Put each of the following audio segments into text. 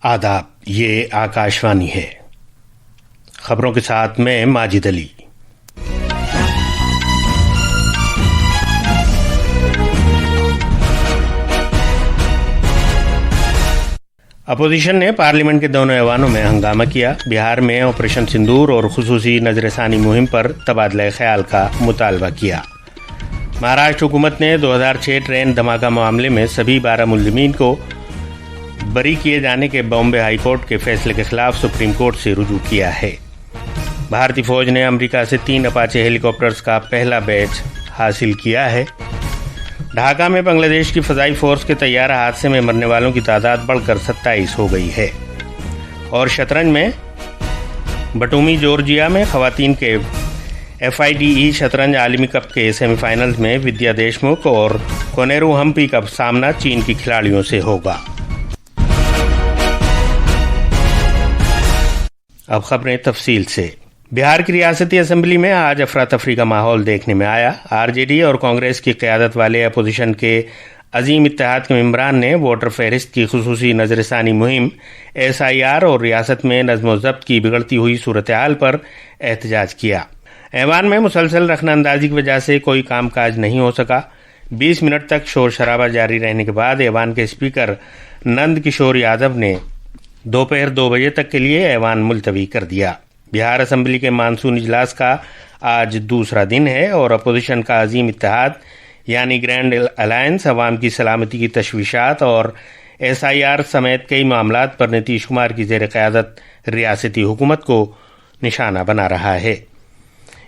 آداب، یہ آکاشوانی ہے۔ خبروں کے ساتھ میں ماجد علی۔ اپوزیشن نے پارلیمنٹ کے دونوں ایوانوں میں ہنگامہ کیا۔ بہار میں آپریشن سندور اور خصوصی نظر ثانی مہم پر تبادلہ خیال کا مطالبہ کیا۔ مہاراشٹر حکومت نے 2006 ٹرین دھماکہ معاملے میں سبھی 12 ملزمین کو بری کیے جانے کے بامبے ہائی کورٹ کے فیصلے کے خلاف سپریم کورٹ سے رجوع کیا ہے۔ بھارتی فوج نے امریکہ سے 3 اپاچے ہیلی کاپٹرز کا پہلا بیچ حاصل کیا ہے۔ ڈھاکہ میں بنگلہ دیش کی فضائی فورس کے طیارہ حادثے میں مرنے والوں کی تعداد بڑھ کر 27 ہو گئی ہے۔ اور شطرنج میں بٹومی جورجیا میں خواتین کے FIDE شطرنج عالمی کپ کے سیمی فائنلز میں ودیا دیشمکھ اور کونیرو ہمپی کا سامنا چین کی کھلاڑیوں سے ہوگا۔ اب خبریں تفصیل سے۔ بہار کی ریاستی اسمبلی میں آج افراتفری کا ماحول دیکھنے میں آیا۔ RJD اور کانگریس کی قیادت والے اپوزیشن کے عظیم اتحاد کے ممبران نے ووٹر فہرست کی خصوصی نظر ثانی مہم SIR اور ریاست میں نظم و ضبط کی بگڑتی ہوئی صورتحال پر احتجاج کیا۔ ایوان میں مسلسل رخنہ اندازی کی وجہ سے کوئی کام کاج نہیں ہو سکا۔ 20 منٹ تک شور شرابہ جاری رہنے کے بعد ایوان کے اسپیکر نند کشور یادو نے دوپہر 2 بجے تک کے لیے ایوان ملتوی کر دیا۔ بہار اسمبلی کے مانسون اجلاس کا آج دوسرا دن ہے اور اپوزیشن کا عظیم اتحاد یعنی گرینڈ الائنس عوام کی سلامتی کی تشویشات اور SIR سمیت کئی معاملات پر نتیش کمار کی زیر قیادت ریاستی حکومت کو نشانہ بنا رہا ہے۔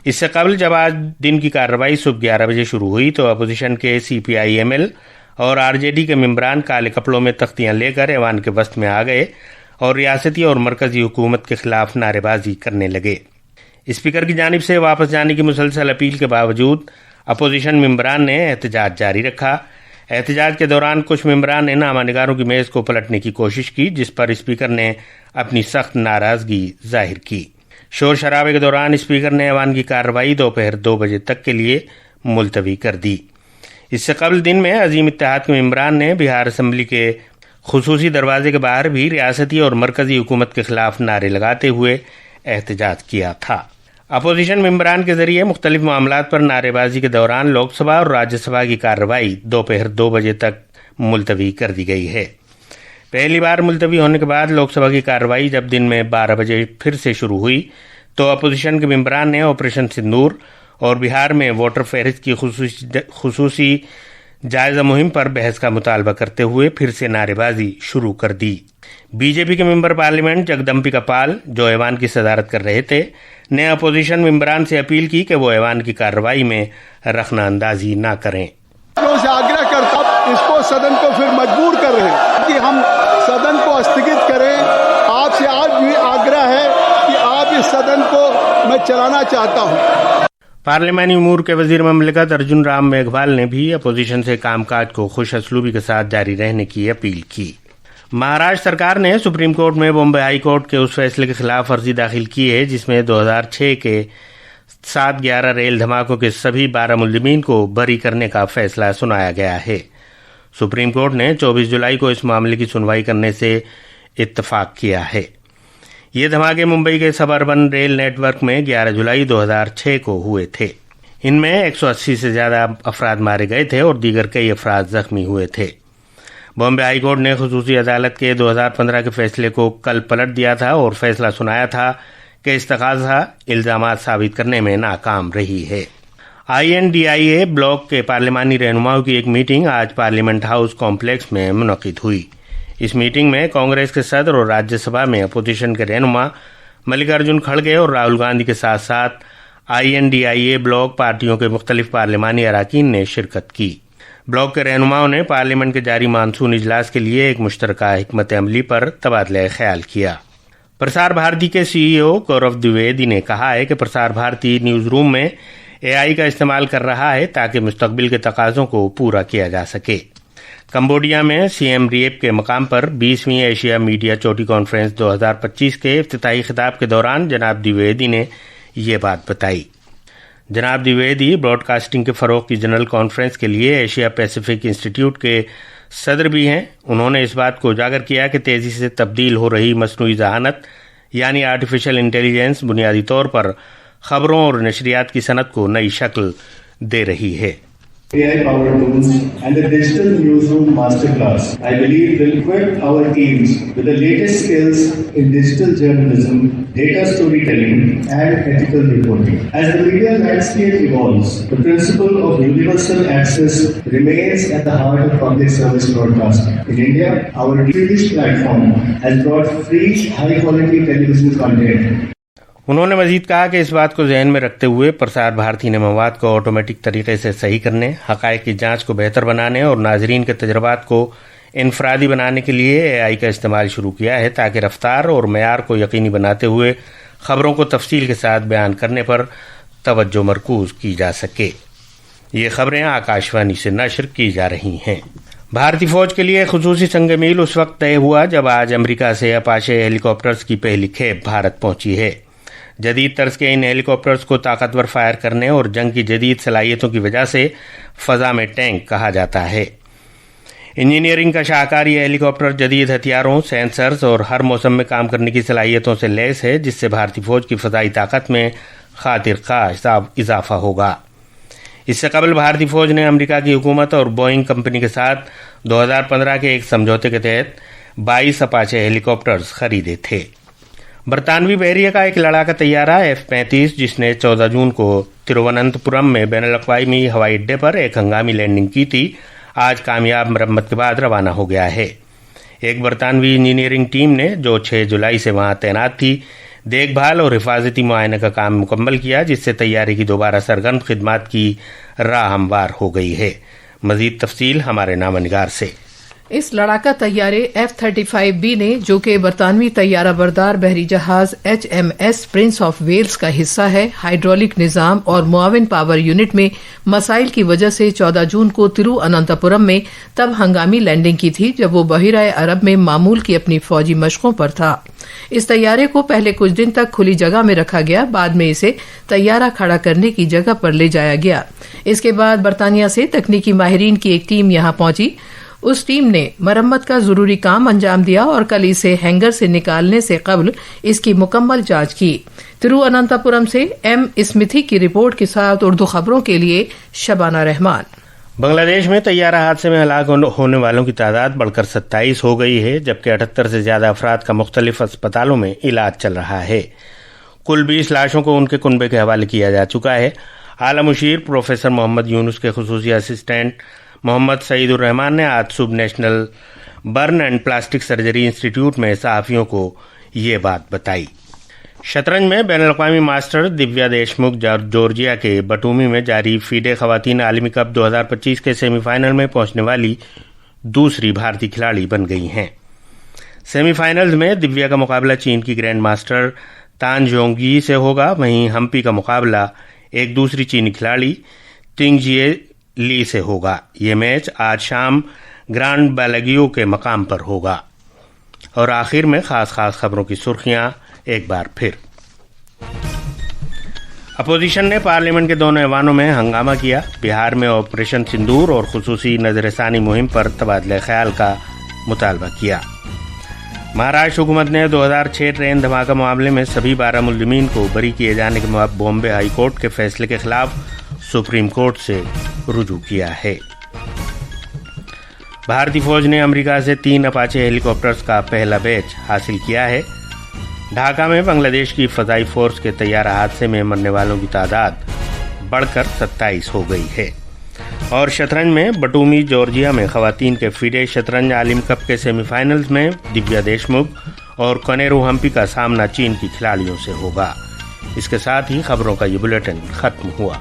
اس سے قبل جب آج دن کی کارروائی صبح 11 بجے شروع ہوئی تو اپوزیشن کے CPI ML اور RJD کے ممبران کالے کپڑوں میں تختیاں لے کر ایوان کے وسط میں آ گئے اور ریاستی اور مرکزی حکومت کے خلاف نعرے بازی کرنے لگے۔ اسپیکر کی جانب سے واپس جانے کی مسلسل اپیل کے باوجود اپوزیشن ممبران نے احتجاج جاری رکھا۔ احتجاج کے دوران کچھ ممبران نے نامہ نگاروں کی میز کو پلٹنے کی کوشش کی، جس پر اسپیکر نے اپنی سخت ناراضگی ظاہر کی۔ شور شرابے کے دوران اسپیکر نے ایوان کی کارروائی دوپہر 2 بجے تک کے لیے ملتوی کر دی۔ اس سے قبل دن میں عظیم اتحاد کے ممبران نے بہار اسمبلی کے خصوصی دروازے کے باہر بھی ریاستی اور مرکزی حکومت کے خلاف نعرے لگاتے ہوئے احتجاج کیا تھا۔ اپوزیشن ممبران کے ذریعے مختلف معاملات پر نعرے بازی کے دوران لوک سبھا اور راجیہ سبھا کی کارروائی دوپہر 2 بجے تک ملتوی کر دی گئی ہے۔ پہلی بار ملتوی ہونے کے بعد لوک سبھا کی کارروائی جب دن میں 12 بجے پھر سے شروع ہوئی تو اپوزیشن کے ممبران نے آپریشن سندور اور بہار میں ووٹر فہرست کی خصوصی جائزہ مہم پر بحث کا مطالبہ کرتے ہوئے پھر سے نعرے بازی شروع کر دی۔ BJP کے ممبر پارلیمنٹ جگدمبکا پال جو ایوان کی صدارت کر رہے تھے نے اپوزیشن ممبران سے اپیل کی کہ وہ ایوان کی کارروائی میں رخنہ اندازی نہ کریں۔ سے آگرہ کرتا اس کو صدن کو پھر مجبور کر رہے ہیں کہ ہم صدن کو استھگت کریں۔ آپ سے آج بھی آگرہ ہے کہ آپ اس صدن کو میں چلانا چاہتا ہوں۔ پارلیمانی امور کے وزیر مملکت ارجن رام میگھوال نے بھی اپوزیشن سے کام کاج کو خوش اسلوبی کے ساتھ جاری رہنے کی اپیل کی۔ مہاراشٹر سرکار نے سپریم کورٹ میں بامبے ہائی کورٹ کے اس فیصلے کے خلاف عرضی داخل کی ہے جس میں 2006 کے 7/11 ریل دھماکوں کے سبھی 12 ملزمین کو بری کرنے کا فیصلہ سنایا گیا ہے۔ سپریم کورٹ نے 24 جولائی کو اس معاملے کی سنوائی کرنے سے اتفاق کیا ہے۔ یہ دھماکے ممبئی کے سب اربن ریل نیٹ ورک میں 11 جولائی 2006 کو ہوئے تھے۔ ان میں 180 سے زیادہ افراد مارے گئے تھے اور دیگر کئی افراد زخمی ہوئے تھے۔ بامبے ہائی کورٹ نے خصوصی عدالت کے 2015 کے فیصلے کو کل پلٹ دیا تھا اور فیصلہ سنایا تھا کہ استغاثہ الزامات ثابت کرنے میں ناکام رہی ہے۔ INDIA بلاک کے پارلیمانی رہنماؤں کی ایک میٹنگ آج پارلیمنٹ ہاؤس کمپلیکس میں منعقد ہوئی۔ اس میٹنگ میں کانگریس کے صدر اور راجیہ سبھا میں اپوزیشن کے رہنما ملکارجن کھڑگے اور راہل گاندھی کے ساتھ ساتھ INDIA بلاک پارٹیوں کے مختلف پارلیمانی اراکین نے شرکت کی۔ بلاک کے رہنماؤں نے پارلیمنٹ کے جاری مانسون اجلاس کے لیے ایک مشترکہ حکمت عملی پر تبادلہ خیال کیا۔ پرسار بھارتی کے CEO گورو دویدی نے کہا ہے کہ پرسار بھارتی نیوز روم میں AI کا استعمال کر رہا ہے تاکہ مستقبل کے تقاضوں کو پورا کیا جا سکے۔ کمبوڈیا میں CM ریپ کے مقام پر 20ویں ایشیا میڈیا چوٹی کانفرنس 2025 کے افتتاحی خطاب کے دوران جناب دویدی نے یہ بات بتائی۔ جناب دویدی براڈ کاسٹنگ کے فروغ کی جنرل کانفرنس کے لیے ایشیا پیسیفک انسٹی ٹیوٹ کے صدر بھی ہیں. انہوں نے اس بات کو اجاگر کیا کہ تیزی سے تبدیل ہو رہی مصنوعی ذہانت یعنی آرٹیفیشل انٹیلیجنس بنیادی طور پر خبروں اور نشریات کی صنعت کو نئی شکل دے رہی ہے. AI-powered tools and the digital newsroom masterclass, I believe, will equip our teams with the latest skills in digital journalism, data storytelling, and ethical reporting. As the media landscape evolves, the principle of universal access remains at the heart of public service broadcasting. In India, our Swedish platform has brought free, high-quality television content. انہوں نے مزید کہا کہ اس بات کو ذہن میں رکھتے ہوئے پرسار بھارتی نے مواد کو آٹومیٹک طریقے سے صحیح کرنے، حقائق کی جانچ کو بہتر بنانے اور ناظرین کے تجربات کو انفرادی بنانے کے لیے AI کا استعمال شروع کیا ہے تاکہ رفتار اور معیار کو یقینی بناتے ہوئے خبروں کو تفصیل کے ساتھ بیان کرنے پر توجہ مرکوز کی جا سکے. یہ خبریں آکاشوانی سے نشر کی جا رہی ہیں. بھارتی فوج کے لیے خصوصی سنگ میل اس وقت طے ہوا جب آج امریکہ سے اپاچے ہیلی کاپٹرز کی پہلی کھیپ بھارت پہنچی ہے. جدید طرز کے ان ہیلی کاپٹرز کو طاقتور فائر کرنے اور جنگ کی جدید صلاحیتوں کی وجہ سے فضا میں ٹینک کہا جاتا ہے. انجینئرنگ کا شاہکار یہ ہیلی کاپٹر جدید ہتھیاروں، سینسرز اور ہر موسم میں کام کرنے کی صلاحیتوں سے لیس ہے جس سے بھارتی فوج کی فضائی طاقت میں خاطر خواہ اضافہ ہوگا. اس سے قبل بھارتی فوج نے امریکہ کی حکومت اور بوئنگ کمپنی کے ساتھ 2015 کے ایک سمجھوتے کے تحت 22 اپاچے ہیلی کاپٹرز خریدے تھے. برطانوی بحریہ کا ایک لڑاکا طیارہ F-35 جس نے 14 جون کو ترووننتپورم میں بین الاقوامی ہوائی اڈے پر ایک ہنگامی لینڈنگ کی تھی، آج کامیاب مرمت کے بعد روانہ ہو گیا ہے. ایک برطانوی انجینئرنگ ٹیم نے جو 6 جولائی سے وہاں تعینات تھی دیکھ بھال اور حفاظتی معائنہ کا کام مکمل کیا جس سے طیارے کی دوبارہ سرگرم خدمات کی راہ ہموار ہو گئی ہے. مزید تفصیل ہمارے نامہ نگار سے. اس لڑاکا طیارے F-35B نے جو کہ برطانوی طیارہ بردار بحری جہاز HMS پرنس آف ویلز کا حصہ ہے، ہائیڈرولک نظام اور معاون پاور یونٹ میں مسائل کی وجہ سے 14 جون کو ترووننتپورم میں تب ہنگامی لینڈنگ کی تھی جب وہ بحیرہ عرب میں معمول کی اپنی فوجی مشقوں پر تھا. اس طیارے کو پہلے کچھ دن تک کھلی جگہ میں رکھا گیا، بعد میں اسے طیارہ کھڑا کرنے کی جگہ پر لے جایا گیا. اس کے بعد برطانیہ سے تکنیکی ماہرین کی ایک ٹیم یہاں پہنچی. اس ٹیم نے مرمت کا ضروری کام انجام دیا اور کل اسے ہینگر سے نکالنے سے قبل اس کی مکمل جانچ کی. ترووننتپورم سے M اسمتھی کی رپورٹ کے ساتھ اردو خبروں کے لیے شبانہ رحمان. بنگلہ دیش میں طیارہ حادثے میں ہلاک ہونے والوں کی تعداد بڑھ کر 27 ہو گئی ہے جبکہ 78 سے زیادہ افراد کا مختلف اسپتالوں میں علاج چل رہا ہے. کل 20 لاشوں کو ان کے کنبے کے حوالے کیا جا چکا ہے. اعلی مشیر پروفیسر محمد یونس کے خصوصی اسسٹنٹ محمد سعید الرحمان نے آج صبح national burn and plastic surgery institute میں صحافیوں کو یہ بات بتائی. شطرنج میں بین الاقوامی ماسٹر دیویا دیشمکھ جورجیا کے بٹومی میں جاری فیڈے خواتین عالمی کپ 2025 کے سیمی فائنل میں پہنچنے والی دوسری بھارتی کھلاڑی بن گئی ہیں. سیمی فائنلز میں دیویا کا مقابلہ چین کی گرینڈ ماسٹر تان جونگی سے ہوگا، وہیں ہمپی کا مقابلہ ایک دوسری چینی کھلاڑی ٹنگ جیے لی سے ہوگا. یہ میچ آج شام گرانڈ بالاگیو کے مقام پر ہوگا. اور آخر میں خاص خبروں کی سرخیاں ایک بار پھر. اپوزیشن نے پارلیمنٹ کے دونوں ایوانوں میں ہنگامہ کیا. بہار میں آپریشن سندور اور خصوصی نظر ثانی مہم پر تبادلہ خیال کا مطالبہ کیا. مہاراشٹر حکومت نے 2006 ٹرین دھماکہ معاملے میں سبھی 12 ملزمین کو بری کیے جانے کے بامبے ہائی کورٹ کے فیصلے کے خلاف سپریم کورٹ سے رجوع کیا ہے. بھارتی فوج نے امریکہ سے 3 اپاچے ہیلی کاپٹرز کا پہلا بیچ حاصل کیا ہے. ڈھاکہ میں بنگلہ دیش کی فضائی فورس کے طیارہ حادثے میں مرنے والوں کی تعداد بڑھ کر 27 ہو گئی ہے. اور شطرنج میں بٹومی جورجیا میں خواتین کے فیڈے شطرنج عالم کپ کے سیمی فائنلز میں دیویا دیشمکھ اور کنیرو ہمپی کا سامنا چین کی کھلاڑیوں سے ہوگا. اس کے ساتھ ہی خبروں کا یہ بلیٹن ختم ہوا.